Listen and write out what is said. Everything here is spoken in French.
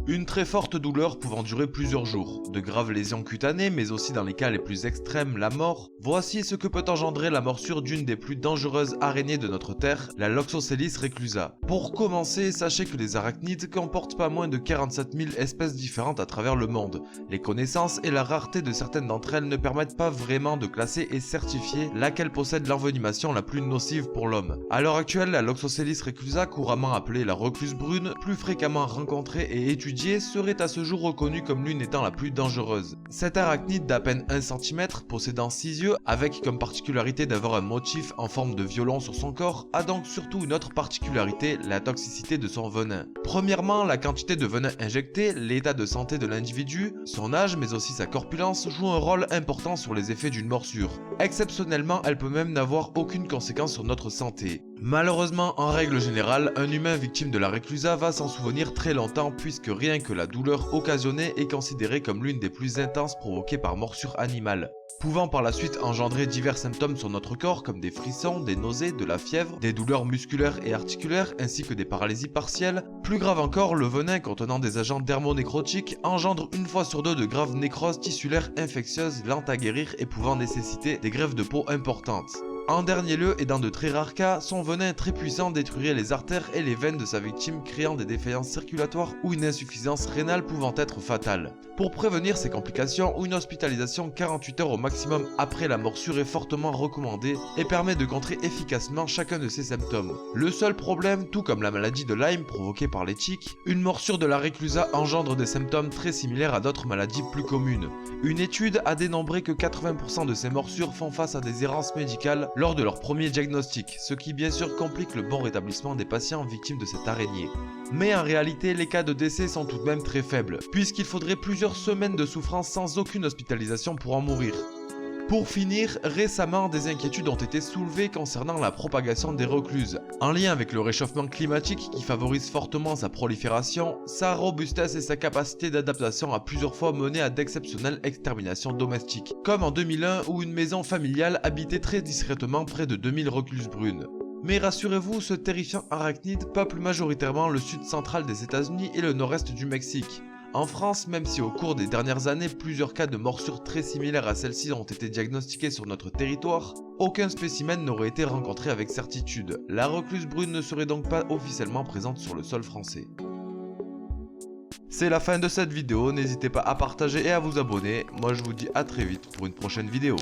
Une très forte douleur pouvant durer plusieurs jours, de graves lésions cutanées mais aussi dans les cas les plus extrêmes la mort, voici ce que peut engendrer la morsure d'une des plus dangereuses araignées de notre terre, la Loxoscelis reclusa. Pour commencer, sachez que les arachnides comportent pas moins de 47 000 espèces différentes à travers le monde. Les connaissances et la rareté de certaines d'entre elles ne permettent pas vraiment de classer et certifier laquelle possède l'envenimation la plus nocive pour l'homme. À l'heure actuelle, la Loxoscelis reclusa, couramment appelée la recluse brune, plus fréquemment rencontrée et étudiée, serait à ce jour reconnue comme l'une étant la plus dangereuse. Cet arachnide d'à peine 1 cm, possédant 6 yeux, avec comme particularité d'avoir un motif en forme de violon sur son corps, a donc surtout une autre particularité, la toxicité de son venin. Premièrement, la quantité de venin injecté, l'état de santé de l'individu, son âge mais aussi sa corpulence jouent un rôle important sur les effets d'une morsure. Exceptionnellement, elle peut même n'avoir aucune conséquence sur notre santé. Malheureusement, en règle générale, un humain victime de la reclusa va s'en souvenir très longtemps puisque rien que la douleur occasionnée est considérée comme l'une des plus intenses provoquées par morsure animale, pouvant par la suite engendrer divers symptômes sur notre corps comme des frissons, des nausées, de la fièvre, des douleurs musculaires et articulaires ainsi que des paralysies partielles. Plus grave encore, le venin contenant des agents dermonécrotiques engendre une fois sur deux de graves nécroses tissulaires infectieuses lentes à guérir et pouvant nécessiter des greffes de peau importantes. En dernier lieu, et dans de très rares cas, son venin très puissant détruirait les artères et les veines de sa victime, créant des défaillances circulatoires ou une insuffisance rénale pouvant être fatale. Pour prévenir ces complications, une hospitalisation 48 heures au maximum après la morsure est fortement recommandée et permet de contrer efficacement chacun de ces symptômes. Le seul problème, tout comme la maladie de Lyme provoquée par les tiques, une morsure de la reclusa engendre des symptômes très similaires à d'autres maladies plus communes. Une étude a dénombré que 80% de ces morsures font face à des errances médicales lors de leur premier diagnostic, ce qui bien sûr complique le bon rétablissement des patients victimes de cette araignée. Mais en réalité, les cas de décès sont tout de même très faibles, puisqu'il faudrait plusieurs semaines de souffrance sans aucune hospitalisation pour en mourir. Pour finir, récemment, des inquiétudes ont été soulevées concernant la propagation des recluses. En lien avec le réchauffement climatique qui favorise fortement sa prolifération, sa robustesse et sa capacité d'adaptation a plusieurs fois mené à d'exceptionnelles exterminations domestiques, comme en 2001 où une maison familiale habitait très discrètement près de 2000 recluses brunes. Mais rassurez-vous, ce terrifiant arachnide peuple majoritairement le sud central des États-Unis et le nord-est du Mexique. En France, même si au cours des dernières années, plusieurs cas de morsures très similaires à celle-ci ont été diagnostiqués sur notre territoire, aucun spécimen n'aurait été rencontré avec certitude. La recluse brune ne serait donc pas officiellement présente sur le sol français. C'est la fin de cette vidéo, n'hésitez pas à partager et à vous abonner. Moi je vous dis à très vite pour une prochaine vidéo.